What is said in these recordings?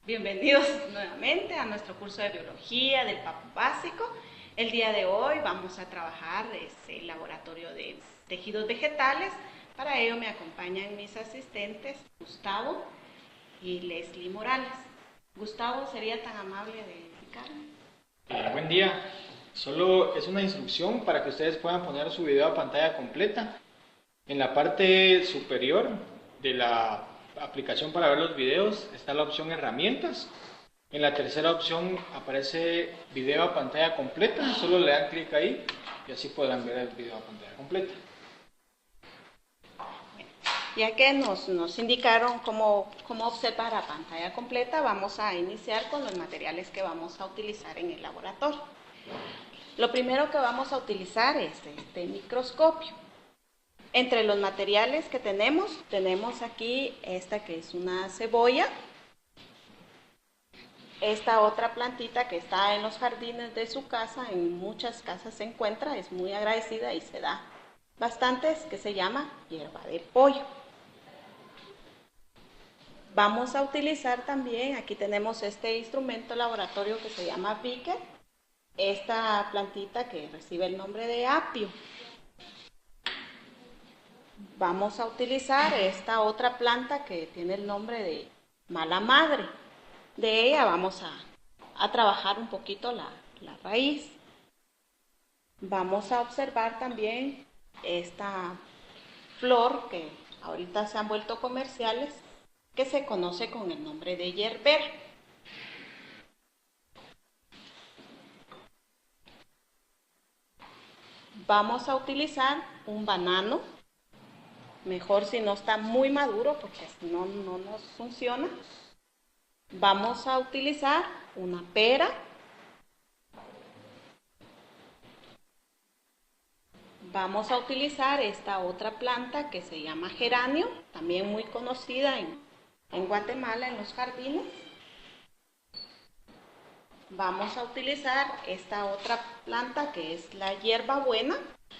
Bienvenidos nuevamente a nuestro curso de biología del PAP básico. El día de hoy vamos a trabajar el laboratorio de tejidos vegetales. Para ello me acompañan mis asistentes Gustavo y Leslie Morales. Gustavo, ¿sería tan amable de explicarme? Buen día. Solo es una instrucción para que ustedes puedan poner su video a pantalla completa. En la parte superior de la aplicación para ver los videos está la opción herramientas. En la tercera opción aparece video a pantalla completa. Solo le dan clic ahí y así podrán ver el video a pantalla completa. Ya que nos indicaron cómo observar a pantalla completa, vamos a iniciar con los materiales que vamos a utilizar en el laboratorio. Lo primero que vamos a utilizar es este microscopio. Entre los materiales que tenemos aquí esta que es una cebolla, esta otra plantita que está en los jardines de su casa, en muchas casas se encuentra, es muy agradecida y se da bastantes, que se llama hierba de pollo. Vamos a utilizar también, aquí tenemos este instrumento laboratorio que se llama Beaker, esta plantita que recibe el nombre de apio. Vamos a utilizar esta otra planta que tiene el nombre de mala madre. De ella vamos a trabajar un poquito la raíz. Vamos a observar también esta flor que ahorita se han vuelto comerciales, que se conoce con el nombre de yerbera. Vamos a utilizar un banano, mejor si no está muy maduro porque si no, no nos funciona. Vamos a utilizar una pera. Vamos a utilizar esta otra planta que se llama geranio, también muy conocida en Guatemala, en los jardines. Vamos a utilizar esta otra planta que es la hierbabuena,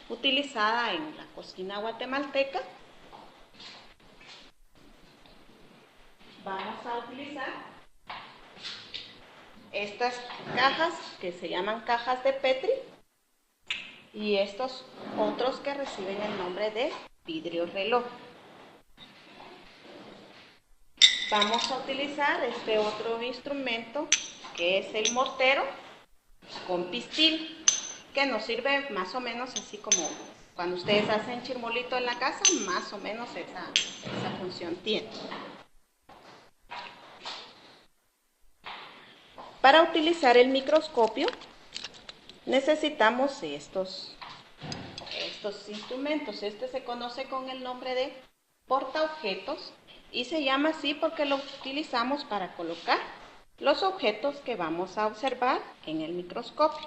utilizada en la cocina guatemalteca. Vamos a utilizar estas cajas que se llaman cajas de Petri y estos otros que reciben el nombre de vidrio reloj. Vamos a utilizar este otro instrumento que es el mortero con pistil, que nos sirve más o menos así como cuando ustedes hacen chirmolito en la casa, más o menos esa función tiene. Para utilizar el microscopio necesitamos estos instrumentos. Este se conoce con el nombre de portaobjetos y se llama así porque lo utilizamos para colocar los objetos que vamos a observar en el microscopio.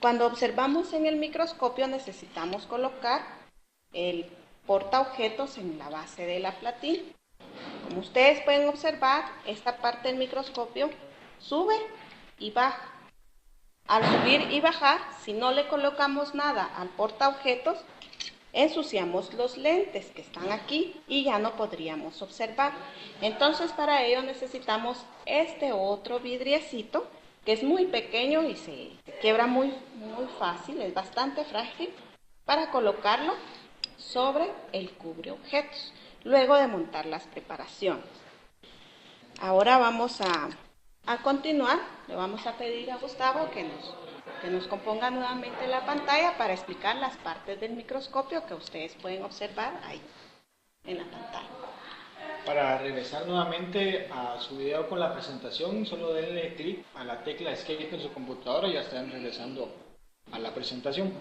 Cuando observamos en el microscopio necesitamos colocar el portaobjetos en la base de la platina. Como ustedes pueden observar, esta parte del microscopio sube y baja. Al subir y bajar, si no le colocamos nada al portaobjetos, ensuciamos los lentes que están aquí y ya no podríamos observar. Entonces para ello necesitamos este otro vidriecito que es muy pequeño y se quiebra muy fácil, es bastante frágil, para colocarlo sobre el cubreobjetos, luego de montar las preparaciones. Ahora vamos a continuar, le vamos a pedir a Gustavo que nos componga nuevamente la pantalla para explicar las partes del microscopio que ustedes pueden observar ahí en la pantalla. Para regresar nuevamente a su video con la presentación, solo denle clic a la tecla Escape en su computadora y ya estarán regresando a la presentación.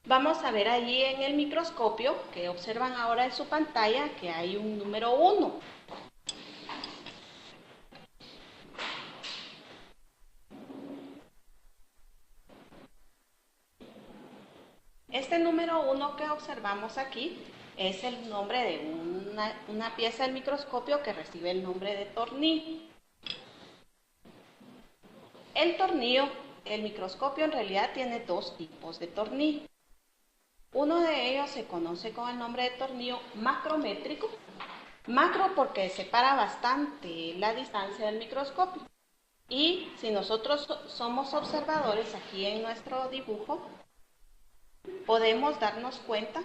Vamos a ver allí en el microscopio, que observan ahora en su pantalla, que hay un número 1. Este número 1 que observamos aquí es el nombre de una pieza del microscopio que recibe el nombre de tornillo. El microscopio en realidad tiene dos tipos de tornillo. Uno de ellos se conoce con el nombre de tornillo macrométrico Macro porque separa bastante la distancia del microscopio. Y si nosotros somos observadores aquí en nuestro dibujo, podemos darnos cuenta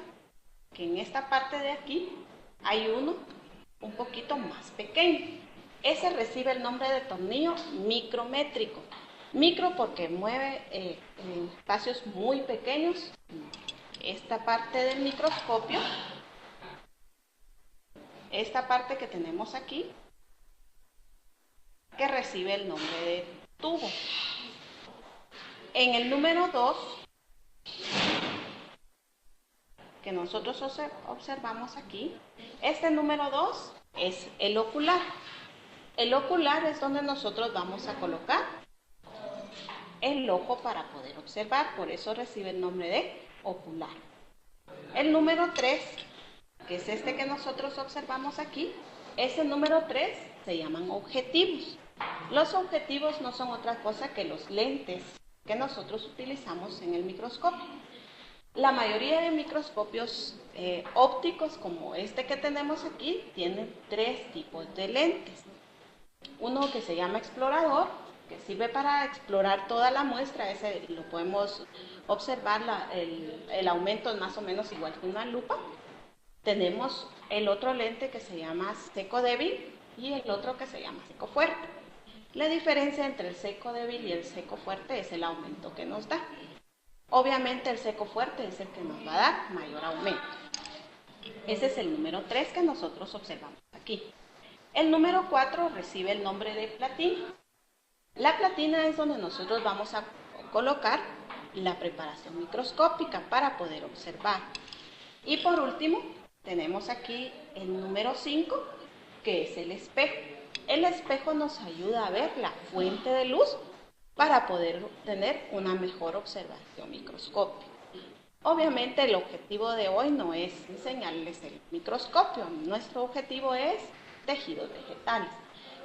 que en esta parte de aquí hay uno un poquito más pequeño. Ese recibe el nombre de tornillo micrométrico. Micro porque mueve en espacios muy pequeños. Esta parte del microscopio, esta parte que tenemos aquí, que recibe el nombre de tubo. En el número 2, que nosotros observamos aquí, este número 2 es el ocular. El ocular es donde nosotros vamos a colocar el ojo para poder observar, por eso recibe el nombre de ocular. El número 3, que es este que nosotros observamos aquí, ese número 3 se llaman objetivos. Los objetivos no son otra cosa que los lentes que nosotros utilizamos en el microscopio. La mayoría de microscopios ópticos, como este que tenemos aquí, tienen 3 tipos de lentes. Uno que se llama explorador, que sirve para explorar toda la muestra, ese lo podemos observar, el aumento es más o menos igual que una lupa. Tenemos el otro lente que se llama seco débil y el otro que se llama seco fuerte. La diferencia entre el seco débil y el seco fuerte es el aumento que nos da. Obviamente el seco fuerte es el que nos va a dar mayor aumento. Ese es el número 3 que nosotros observamos aquí. El número 4 recibe el nombre de platina. La platina es donde nosotros vamos a colocar la preparación microscópica para poder observar. Y por último, tenemos aquí el número 5, que es el espejo. El espejo nos ayuda a ver la fuente de luz para poder tener una mejor observación microscópica. Obviamente el objetivo de hoy no es enseñarles el microscopio, nuestro objetivo es tejidos vegetales.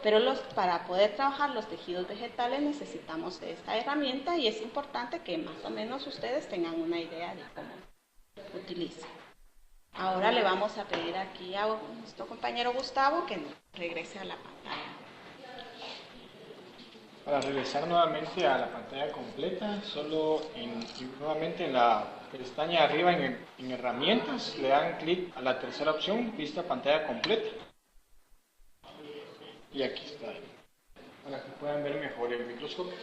Pero para poder trabajar los tejidos vegetales necesitamos esta herramienta y es importante que más o menos ustedes tengan una idea de cómo utilizar. Ahora le vamos a pedir aquí a nuestro compañero Gustavo que regrese a la pantalla. Para regresar nuevamente a la pantalla completa, nuevamente en la pestaña de arriba en herramientas, le dan clic a la tercera opción, vista pantalla completa. Y aquí está, para que puedan ver mejor el microscopio.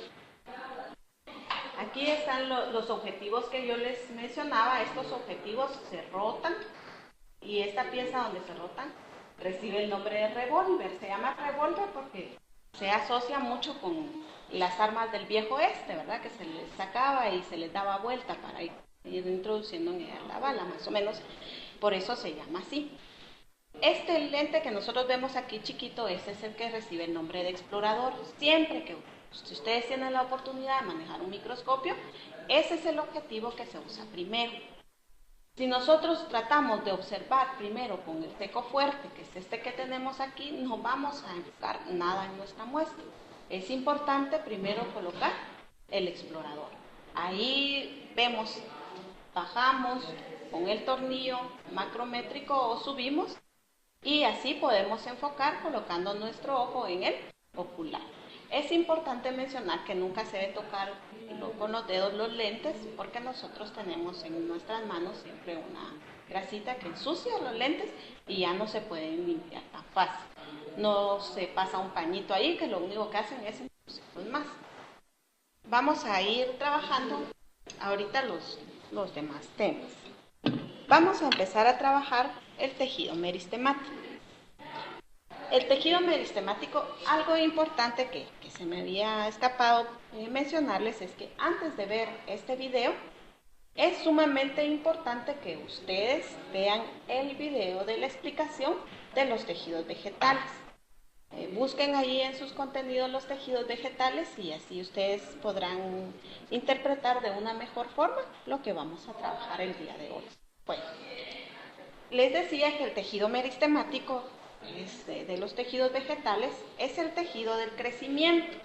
Aquí están los objetivos que yo les mencionaba. Estos objetivos se rotan y esta pieza donde se rotan recibe el nombre de revólver. Se llama revólver porque se asocia mucho con las armas del viejo oeste, ¿verdad? Que se les sacaba y se les daba vuelta para ir introduciendo en ella la bala, más o menos. Por eso se llama así. Este lente que nosotros vemos aquí chiquito, ese es el que recibe el nombre de explorador. Siempre que si ustedes tienen la oportunidad de manejar un microscopio, ese es el objetivo que se usa primero. Si nosotros tratamos de observar primero con el seco fuerte, que es este que tenemos aquí, no vamos a enfocar nada en nuestra muestra. Es importante primero colocar el explorador. Ahí vemos, bajamos con el tornillo macrométrico o subimos y así podemos enfocar colocando nuestro ojo en el ocular. Es importante mencionar que nunca se debe tocar con los dedos los lentes porque nosotros tenemos en nuestras manos siempre una grasita que ensucia los lentes y ya no se pueden limpiar tan fácil. No se pasa un pañito ahí que lo único que hacen es ensuciarlos más. Vamos a ir trabajando ahorita los demás temas. Vamos a empezar a trabajar el tejido meristemático. El tejido meristemático, algo importante que se me había escapado mencionarles es que antes de ver este video, es sumamente importante que ustedes vean el video de la explicación de los tejidos vegetales. Busquen ahí en sus contenidos los tejidos vegetales y así ustedes podrán interpretar de una mejor forma lo que vamos a trabajar el día de hoy. Bueno, les decía que el tejido meristemático de los tejidos vegetales es el tejido del crecimiento.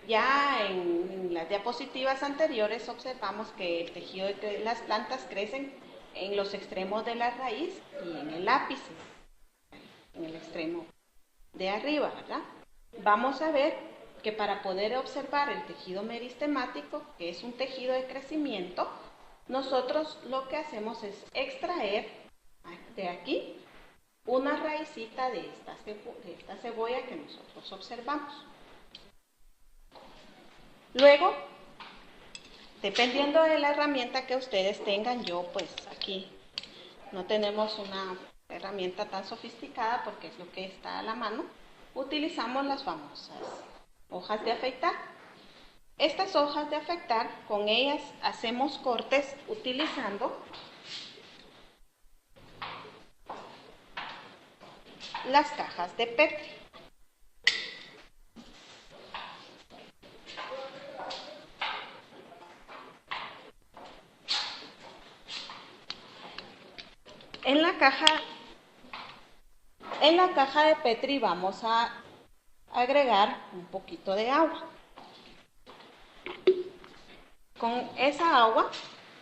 Ya en las diapositivas anteriores observamos que el tejido de las plantas crecen en los extremos de la raíz y en el ápice. en el extremo de arriba, ¿verdad? Vamos a ver que para poder observar el tejido meristemático, que es un tejido de crecimiento, nosotros lo que hacemos es extraer de aquí una raicita de esta cebolla que nosotros observamos. Luego, dependiendo de la herramienta que ustedes tengan, yo pues aquí no tenemos una herramienta tan sofisticada porque es lo que está a la mano, utilizamos las famosas hojas de afeitar. Estas hojas de afeitar, con ellas hacemos cortes utilizando las cajas de Petri. En la caja de Petri vamos a agregar un poquito de agua. Con esa agua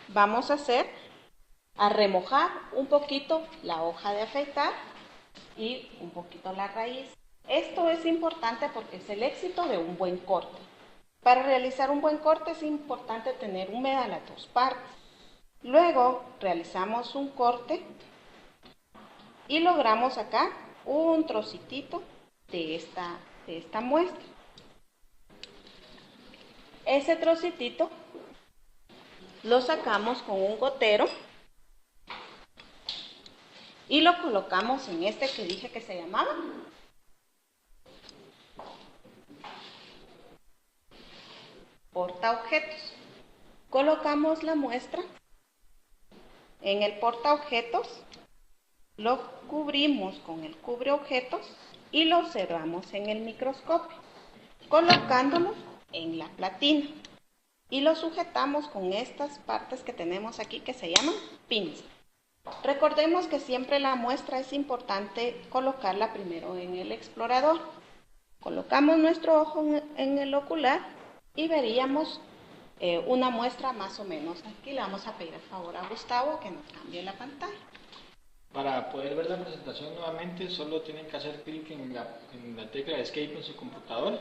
vamos a remojar un poquito la hoja de afeitar y un poquito la raíz. Esto es importante porque es el éxito de un buen corte. Para realizar un buen corte es importante tener húmeda las dos partes. Luego realizamos un corte y logramos acá un trocitito de esta muestra. Ese trocitito lo sacamos con un gotero y lo colocamos en este que dije que se llamaba portaobjetos. Colocamos la muestra en el portaobjetos, lo cubrimos con el cubreobjetos y lo observamos en el microscopio, colocándolo en la platina y lo sujetamos con estas partes que tenemos aquí que se llaman pinzas. Recordemos que siempre la muestra es importante colocarla primero en el explorador. Colocamos nuestro ojo en el ocular y veríamos una muestra más o menos. Aquí le vamos a pedir el favor a Gustavo que nos cambie la pantalla. Para poder ver la presentación nuevamente, solo tienen que hacer clic en la tecla de Escape en su computador.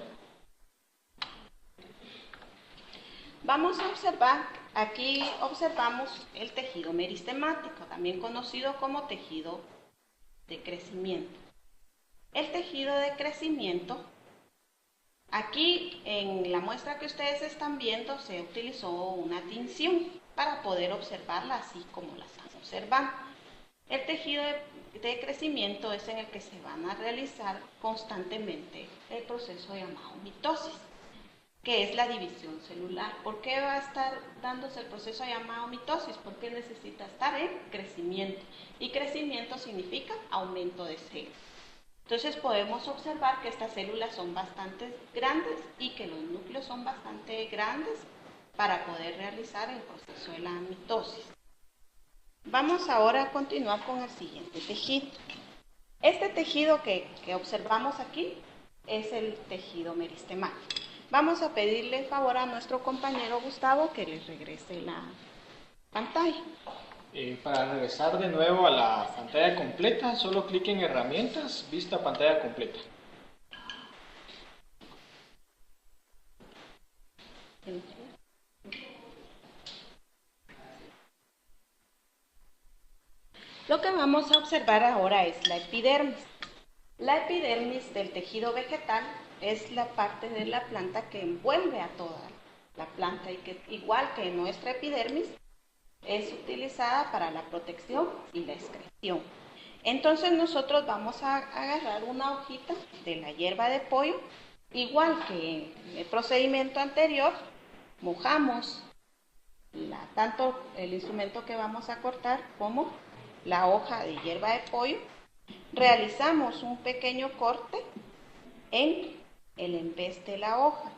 Vamos a observar, aquí observamos el tejido meristemático, también conocido como tejido de crecimiento. El tejido de crecimiento, aquí en la muestra que ustedes están viendo se utilizó una tinción para poder observarla así como la están observando. El tejido de crecimiento es en el que se van a realizar constantemente el proceso llamado mitosis, que es la división celular. ¿Por qué va a estar dándose el proceso llamado mitosis? Porque necesita estar en crecimiento. Y crecimiento significa aumento de células. Entonces podemos observar que estas células son bastante grandes y que los núcleos son bastante grandes para poder realizar el proceso de la mitosis. Vamos ahora a continuar con el siguiente tejido. Este tejido que observamos aquí es el tejido meristemático. Vamos a pedirle el favor a nuestro compañero Gustavo que les regrese la pantalla. Para regresar de nuevo a la pantalla completa, solo clic en herramientas, vista pantalla completa. Lo que vamos a observar ahora es la epidermis. La epidermis del tejido vegetal es la parte de la planta que envuelve a toda la planta y que, igual que nuestra epidermis, es utilizada para la protección y la excreción. Entonces nosotros vamos a agarrar una hojita de la hierba de pollo, igual que en el procedimiento anterior, mojamos tanto el instrumento que vamos a cortar como la hoja de hierba de pollo, realizamos un pequeño corte en el embés de la hoja.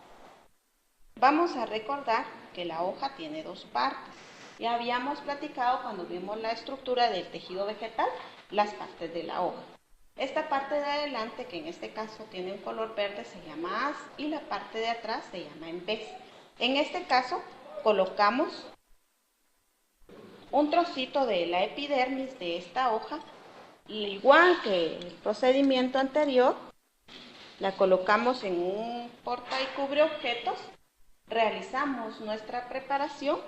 Vamos a recordar que la hoja tiene dos partes. Ya habíamos platicado cuando vimos la estructura del tejido vegetal, las partes de la hoja. Esta parte de adelante, que en este caso tiene un color verde, se llama haz y la parte de atrás se llama embés. En este caso colocamos un trocito de la epidermis de esta hoja igual que el procedimiento anterior, la colocamos en un porta y cubre objetos, realizamos nuestra preparación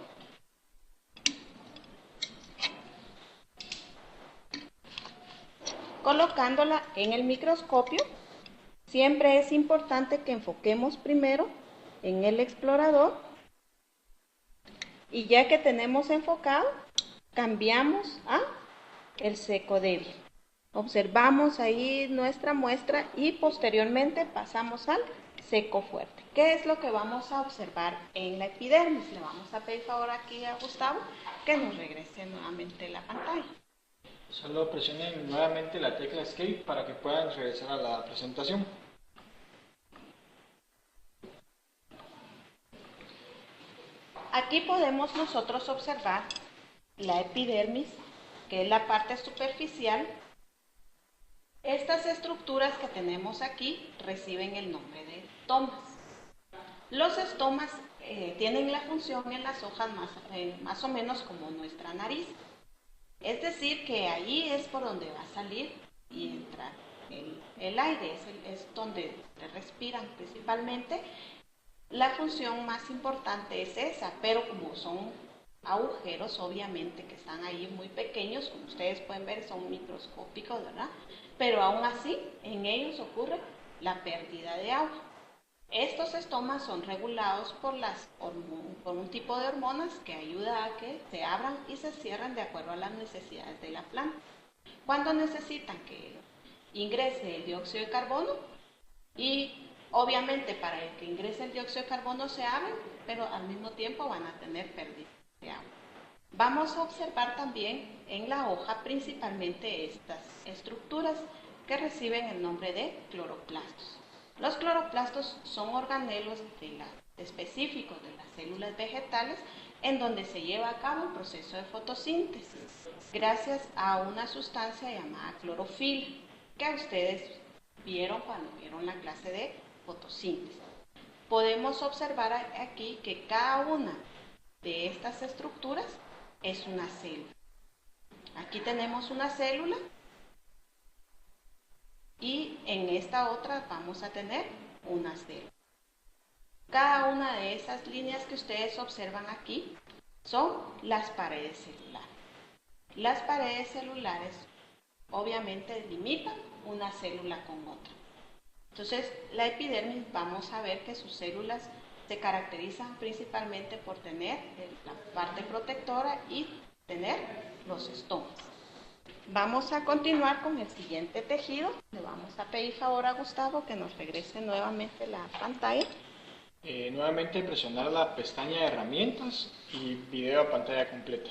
colocándola en el microscopio. Siempre es importante que enfoquemos primero en el explorador y ya que tenemos enfocado, cambiamos a el seco débil. Observamos ahí nuestra muestra y posteriormente pasamos al seco fuerte. ¿Qué es lo que vamos a observar en la epidermis? Le vamos a pedir favor aquí a Gustavo que nos regrese nuevamente la pantalla. Solo presionen nuevamente la tecla Escape para que puedan regresar a la presentación. Aquí podemos nosotros observar la epidermis, que es la parte superficial. Estas estructuras que tenemos aquí reciben el nombre de estomas. Los estomas tienen la función en las hojas más o menos como nuestra nariz. Es decir, que ahí es por donde va a salir y entrar el aire, es donde respiran principalmente. La función más importante es esa, pero como son agujeros, obviamente, que están ahí muy pequeños, como ustedes pueden ver, son microscópicos, ¿verdad? Pero aún así, en ellos ocurre la pérdida de agua. Estos estomas son regulados por un tipo de hormonas que ayuda a que se abran y se cierran de acuerdo a las necesidades de la planta. Cuando necesitan que ingrese el dióxido de carbono y obviamente para el que ingrese el dióxido de carbono se abren, pero al mismo tiempo van a tener pérdida de agua. Vamos a observar también en la hoja principalmente estas estructuras que reciben el nombre de cloroplastos. Los cloroplastos son organelos específicos de las células vegetales en donde se lleva a cabo el proceso de fotosíntesis gracias a una sustancia llamada clorofila que ustedes vieron cuando vieron la clase de fotosíntesis. Podemos observar aquí que cada una de estas estructuras es una célula. Aquí tenemos una célula y en esta otra vamos a tener una célula. Cada una de esas líneas que ustedes observan aquí son las paredes celulares. Las paredes celulares obviamente limitan una célula con otra. Entonces, la epidermis vamos a ver que sus células se caracterizan principalmente por tener la parte protectora y tener los estomas. Vamos a continuar con el siguiente tejido. Le vamos a pedir favor a Gustavo que nos regrese nuevamente la pantalla. Nuevamente presionar la pestaña de herramientas y video a pantalla completa.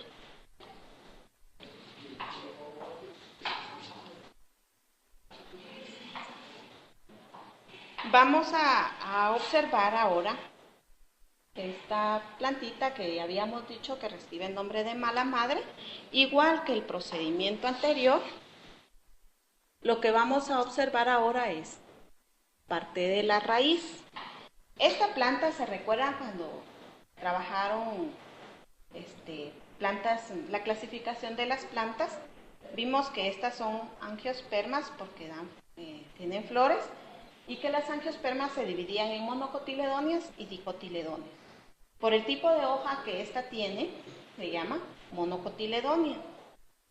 Vamos a observar ahora esta plantita que habíamos dicho que recibe el nombre de mala madre. Igual que el procedimiento anterior, lo que vamos a observar ahora es parte de la raíz. Esta planta, ¿se recuerdan cuando trabajaron plantas, la clasificación de las plantas? Vimos que estas son angiospermas porque tienen flores y que las angiospermas se dividían en monocotiledóneas y dicotiledóneas. Por el tipo de hoja que esta tiene, se llama monocotiledónea.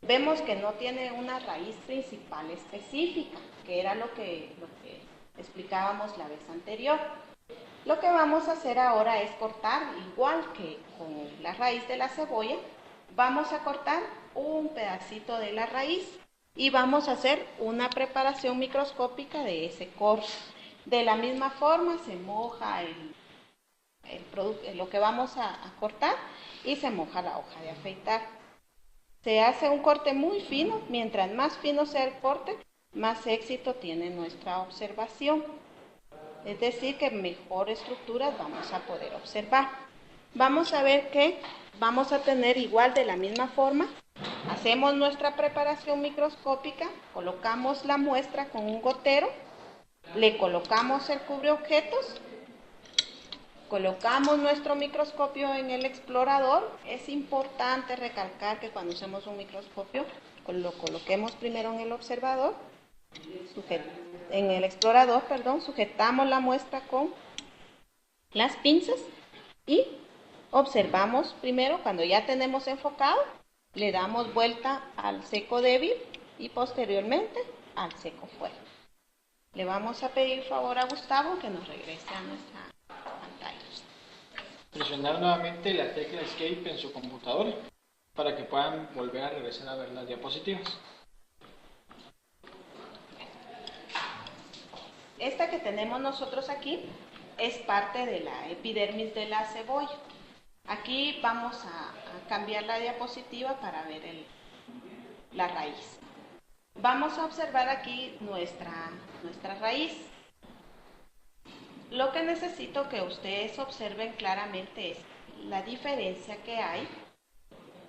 Vemos que no tiene una raíz principal específica, que era lo que explicábamos la vez anterior. Lo que vamos a hacer ahora es cortar, igual que con la raíz de la cebolla, vamos a cortar un pedacito de la raíz y vamos a hacer una preparación microscópica de ese corte. De la misma forma se moja lo que vamos a cortar y se moja la hoja de afeitar. Se hace un corte muy fino, mientras más fino sea el corte, más éxito tiene nuestra observación. Es decir, que mejor estructuras vamos a poder observar. Vamos a ver que vamos a tener igual de la misma forma. Hacemos nuestra preparación microscópica, colocamos la muestra con un gotero, le colocamos el cubreobjetos, colocamos nuestro microscopio en el explorador. Es importante recalcar que cuando usemos un microscopio lo coloquemos primero en el observador, en el explorador, perdón, sujetamos la muestra con las pinzas y observamos primero. Cuando ya tenemos enfocado, le damos vuelta al seco débil y posteriormente al seco fuerte. Le vamos a pedir favor a Gustavo que nos regrese a nuestra pantalla. Presionar nuevamente la tecla Escape en su computadora para que puedan volver a regresar a ver las diapositivas. Esta que tenemos nosotros aquí es parte de la epidermis de la cebolla. Aquí vamos a cambiar la diapositiva para ver la raíz. Vamos a observar aquí nuestra raíz. Lo que necesito que ustedes observen claramente es la diferencia que hay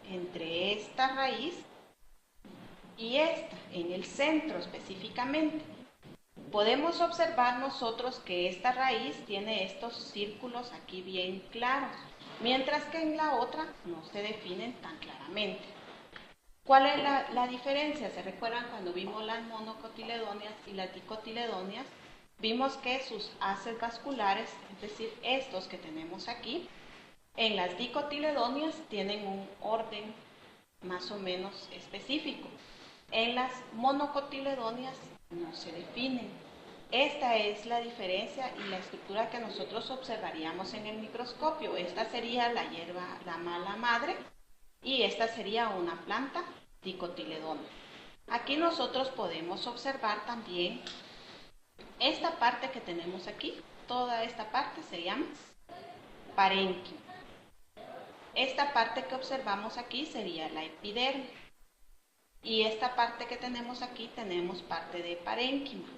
entre esta raíz y esta, en el centro específicamente. Podemos observar nosotros que esta raíz tiene estos círculos aquí bien claros, mientras que en la otra no se definen tan claramente. ¿Cuál es la diferencia? ¿Se recuerdan cuando vimos las monocotiledóneas y las dicotiledóneas? Vimos que sus haces vasculares, es decir, estos que tenemos aquí, en las dicotiledóneas tienen un orden más o menos específico. En las monocotiledóneas no se definen. Esta es la diferencia y la estructura que nosotros observaríamos en el microscopio. Esta sería la hierba, la mala madre, y esta sería una planta dicotiledónea. Aquí nosotros podemos observar también esta parte que tenemos aquí. Toda esta parte se llama parénquima. Esta parte que observamos aquí sería la epidermis. Y esta parte que tenemos aquí tenemos parte de parénquima.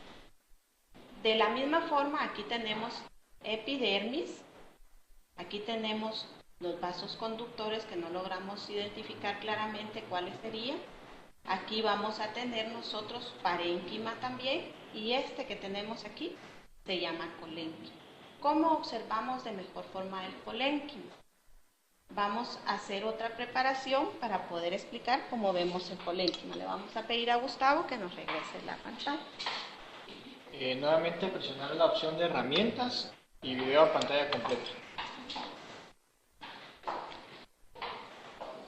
De la misma forma, aquí tenemos epidermis. Aquí tenemos los vasos conductores que no logramos identificar claramente cuáles serían. Aquí vamos a tener nosotros parénquima también, y este que tenemos aquí se llama colénquima. ¿Cómo observamos de mejor forma el colénquima? Vamos a hacer otra preparación para poder explicar cómo vemos el colénquima. Le vamos a pedir a Gustavo que nos regrese la pantalla. Nuevamente presionar la opción de herramientas y video a pantalla completa.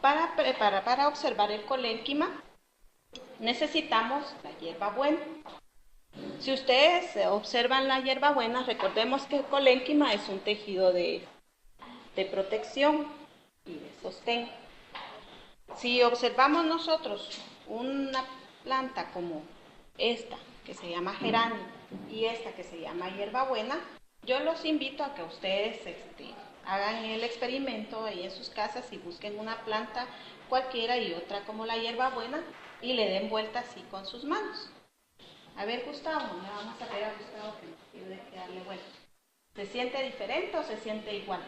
Para observar el colénquima necesitamos la hierbabuena. Si ustedes observan la hierbabuena, recordemos que el colénquima es un tejido de protección y de sostén. Si observamos nosotros una planta como esta, que se llama geranio, y esta que se llama hierbabuena, yo los invito a que ustedes hagan el experimento ahí en sus casas y busquen una planta cualquiera y otra como la hierbabuena y le den vuelta así con sus manos. A ver, Gustavo, le vamos a pedir a Gustavo que nos ayude a darle vuelta. ¿Se siente diferente o se siente igual?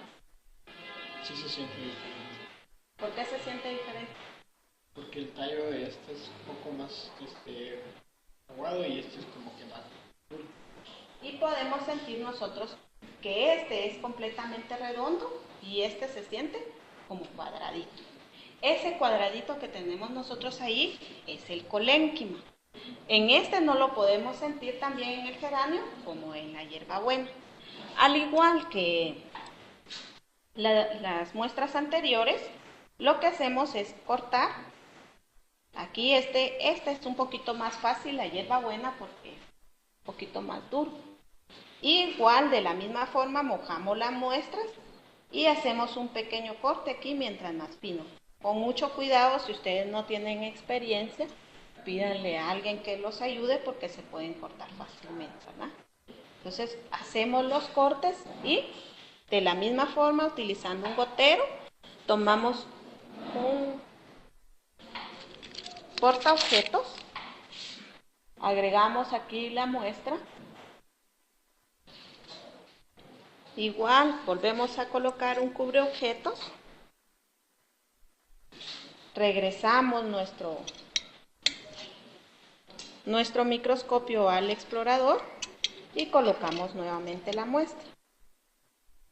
Sí se siente diferente. ¿Por qué se siente diferente? Porque el tallo de este es un poco más aguado y este es como que más duro. Y podemos sentir nosotros que este es completamente redondo y este se siente como cuadradito. Ese cuadradito que tenemos nosotros ahí es el colénquima. En este no lo podemos sentir también en el geranio como en la hierbabuena. Al igual que las muestras anteriores, lo que hacemos es cortar. Aquí este es un poquito más fácil, la hierbabuena, porque es un poquito más duro. Igual, de la misma forma, mojamos las muestras y hacemos un pequeño corte aquí mientras más fino. Con mucho cuidado, si ustedes no tienen experiencia, pídanle a alguien que los ayude porque se pueden cortar fácilmente, ¿verdad? Entonces, hacemos los cortes y de la misma forma, utilizando un gotero, tomamos un portaobjetos, agregamos aquí la muestra. Igual, volvemos a colocar un cubreobjetos, regresamos nuestro microscopio al explorador y colocamos nuevamente la muestra.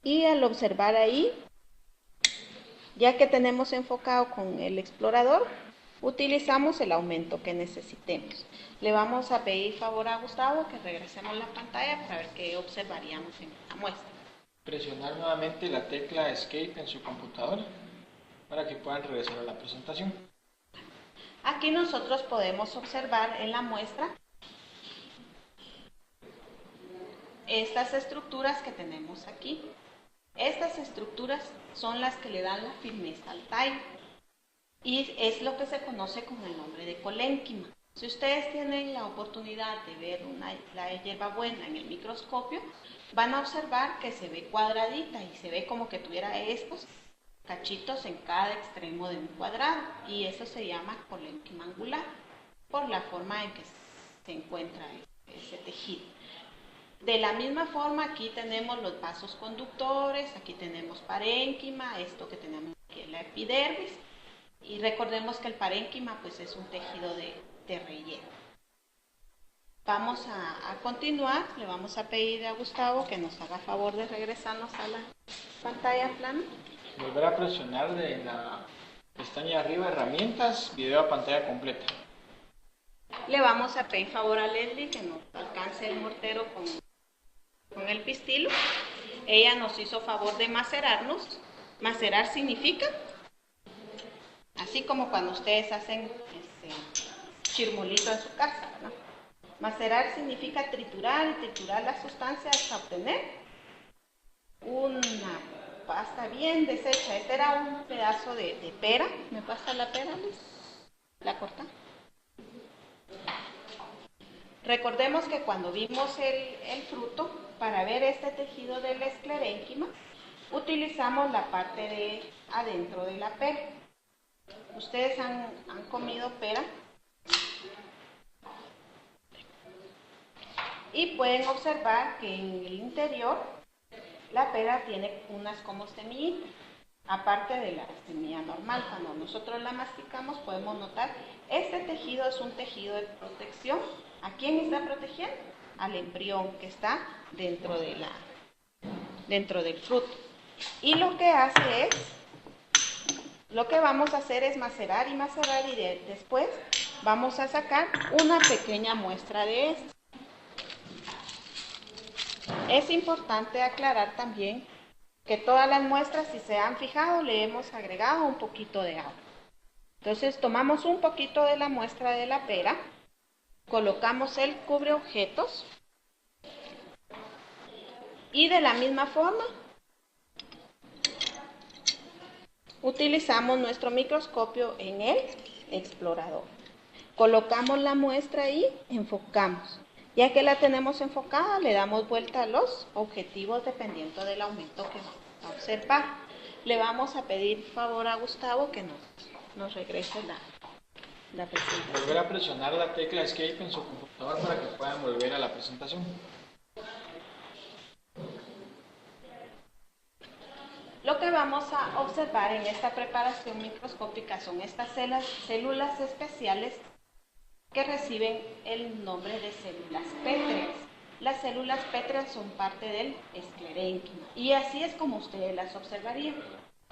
Y al observar ahí, ya que tenemos enfocado con el explorador, utilizamos el aumento que necesitemos. Le vamos a pedir favor a Gustavo que regresemos la pantalla para ver qué observaríamos en la muestra. Presionar nuevamente la tecla Escape en su computadora para que puedan regresar a la presentación. Aquí nosotros podemos observar en la muestra estas estructuras que tenemos aquí. Estas estructuras son las que le dan la firmeza al tallo y es lo que se conoce con el nombre de colénquima. Si ustedes tienen la oportunidad de ver la hierbabuena en el microscopio, van a observar que se ve cuadradita y se ve como que tuviera estos cachitos en cada extremo de un cuadrado, y eso se llama colénquima angular por la forma en que se encuentra ese tejido. De la misma forma, aquí tenemos los vasos conductores, aquí tenemos parénquima, esto que tenemos aquí es la epidermis, y recordemos que el parénquima pues es un tejido de relleno. Vamos a continuar, le vamos a pedir a Gustavo que nos haga favor de regresarnos a la pantalla plana. Volver a presionar de la pestaña de arriba, herramientas, video a pantalla completa. Le vamos a pedir favor a Leslie que nos alcance el mortero con el pistilo. Ella nos hizo favor de macerarnos. Macerar significa, así como cuando ustedes hacen chirmolito en su casa, ¿no? Macerar significa triturar, y triturar la sustancia hasta obtener una pasta bien deshecha. Este era un pedazo de pera. ¿Me pasa la pera, Luis? ¿La corta? Recordemos que cuando vimos el fruto, para ver este tejido del esclerénquima, utilizamos la parte de adentro de la pera. ¿Ustedes han comido pera? Y pueden observar que en el interior la pera tiene unas como semillitas, aparte de la semilla normal. Cuando nosotros la masticamos podemos notar, este tejido es un tejido de protección. ¿A quién está protegiendo? Al embrión que está dentro del fruto. Y lo que hace es, lo que vamos a hacer es macerar y macerar, y después vamos a sacar una pequeña muestra de esto. Es importante aclarar también que todas las muestras, si se han fijado, le hemos agregado un poquito de agua. Entonces tomamos un poquito de la muestra de la pera, colocamos el cubreobjetos y de la misma forma utilizamos nuestro microscopio en el explorador. Colocamos la muestra y enfocamos. Ya que la tenemos enfocada, le damos vuelta a los objetivos dependiendo del aumento que vamos a observar. Le vamos a pedir favor a Gustavo que nos regrese la presentación. Volver a presionar la tecla Escape en su computador para que puedan volver a la presentación. Lo que vamos a observar en esta preparación microscópica son estas células especiales que reciben el nombre de células pétreas. Las células pétreas son parte del esclerénquima y así es como ustedes las observarían.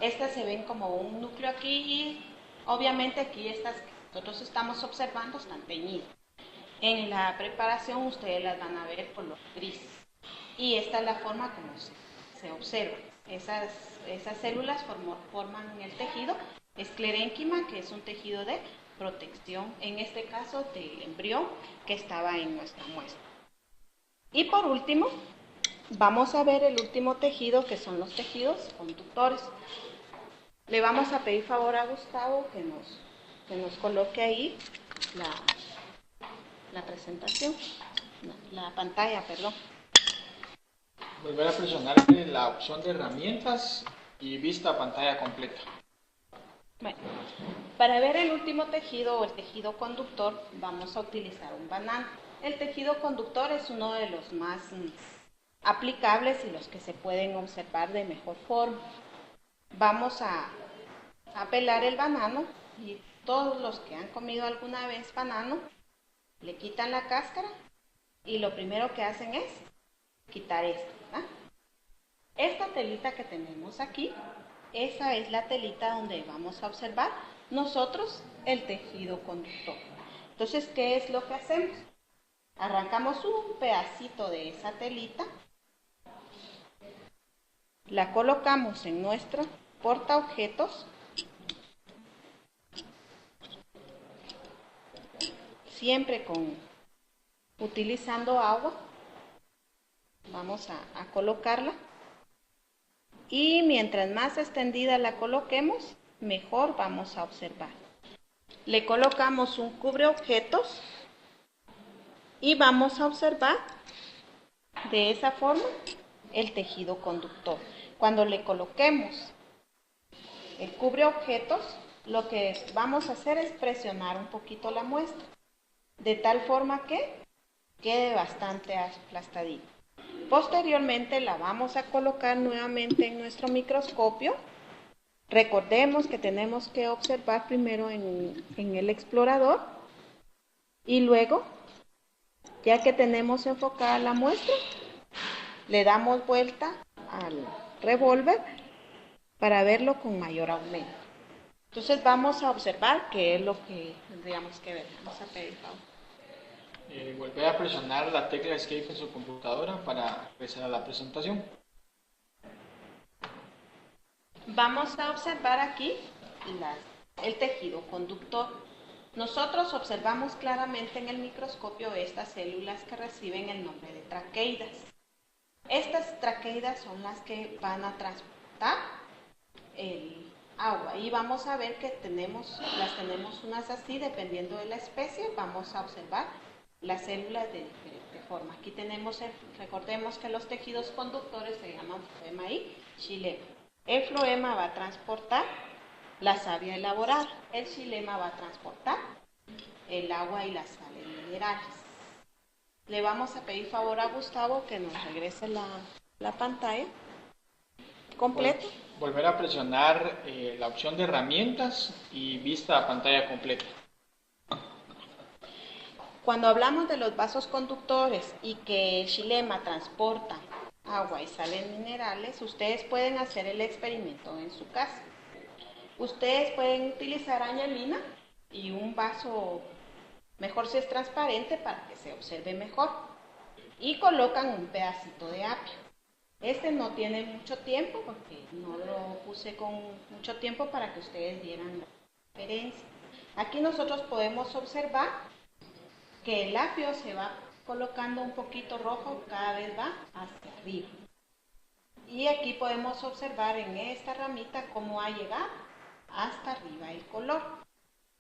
Estas se ven como un núcleo aquí y obviamente aquí estas que nosotros estamos observando están teñidas. En la preparación ustedes las van a ver color gris y esta es la forma como se observa. Esas células forman el tejido esclerénquima, que es un tejido de protección, en este caso del embrión que estaba en nuestra muestra. Y por último, vamos a ver el último tejido, que son los tejidos conductores. Le vamos a pedir favor a Gustavo que nos coloque ahí la presentación, la pantalla, perdón. Volver a presionar la opción de herramientas y vista a pantalla completa. Bueno, para ver el último tejido o el tejido conductor vamos a utilizar un banano. El tejido conductor es uno de los más aplicables y los que se pueden observar de mejor forma. Vamos a pelar el banano y todos los que han comido alguna vez banano le quitan la cáscara y lo primero que hacen es quitar esto, ¿verdad? Esta telita que tenemos aquí, esa es la telita donde vamos a observar nosotros el tejido conductor. Entonces, ¿qué es lo que hacemos? Arrancamos un pedacito de esa telita, la colocamos en nuestro portaobjetos, siempre utilizando agua. Vamos a colocarla y mientras más extendida la coloquemos, mejor vamos a observar. Le colocamos un cubreobjetos y vamos a observar de esa forma el tejido conductor. Cuando le coloquemos el cubreobjetos, lo que vamos a hacer es presionar un poquito la muestra, de tal forma que quede bastante aplastadita. Posteriormente la vamos a colocar nuevamente en nuestro microscopio. Recordemos que tenemos que observar primero en el explorador y luego, ya que tenemos enfocada la muestra, le damos vuelta al revólver para verlo con mayor aumento. Entonces vamos a observar qué es lo que tendríamos que ver. Vamos a pedir favor. Volver a presionar la tecla Escape en su computadora para empezar a la presentación. Vamos a observar aquí el tejido conductor. Nosotros observamos claramente en el microscopio estas células que reciben el nombre de traqueidas. Estas traqueidas son las que van a transportar el agua y vamos a ver que las tenemos unas así, dependiendo de la especie. Vamos a observar las células de diferente forma. Aquí tenemos, recordemos que los tejidos conductores se llaman floema y xilema. El floema va a transportar la savia elaborada, el xilema va a transportar el agua y las sales minerales. Le vamos a pedir favor a Gustavo que nos regrese la pantalla completa. Volver a presionar la opción de herramientas y vista a pantalla completa. Cuando hablamos de los vasos conductores y que el xilema transporta agua y sales minerales, ustedes pueden hacer el experimento en su casa. Ustedes pueden utilizar añalina y un vaso, mejor si es transparente para que se observe mejor, y colocan un pedacito de apio. Este no tiene mucho tiempo porque no lo puse con mucho tiempo para que ustedes vieran la diferencia. Aquí nosotros podemos observar que el apio se va colocando un poquito rojo, cada vez va hacia arriba. Y aquí podemos observar en esta ramita cómo ha llegado hasta arriba el color.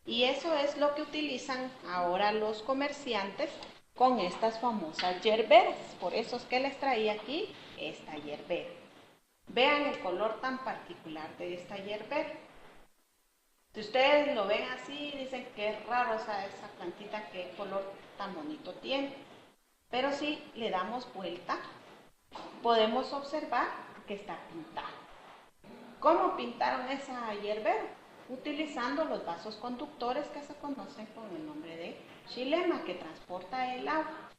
Y eso es lo que utilizan ahora los comerciantes con estas famosas yerberas. Por eso es que les traía aquí esta yerbera. Vean el color tan particular de esta yerbera. Si ustedes lo ven así, dicen que es raro esa plantita, qué color tan bonito tiene. Pero si le damos vuelta, podemos observar que está pintada. ¿Cómo pintaron esa yerbera? Utilizando los vasos conductores que se conocen con el nombre de xilema, que transporta el agua.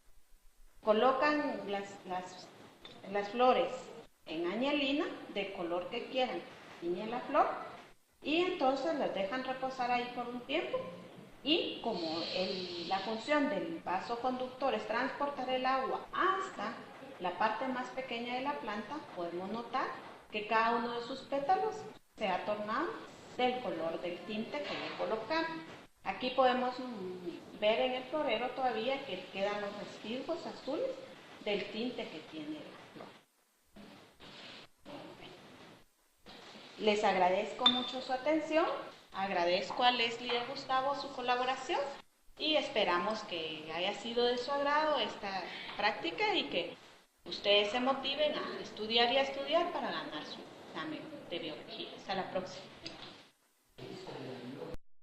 Colocan las flores en añalina del color que quieran, tiñen la flor y entonces las dejan reposar ahí por un tiempo. Y como la función del vaso conductor es transportar el agua hasta la parte más pequeña de la planta, podemos notar que cada uno de sus pétalos se ha tornado del color del tinte que le colocaron. Aquí podemos ver en el florero todavía que quedan los residuos azules del tinte que tiene la flor. Les agradezco mucho su atención. Agradezco a Leslie y a Gustavo su colaboración y esperamos que haya sido de su agrado esta práctica y que ustedes se motiven a estudiar y a estudiar para ganar su examen de biología. Hasta la próxima.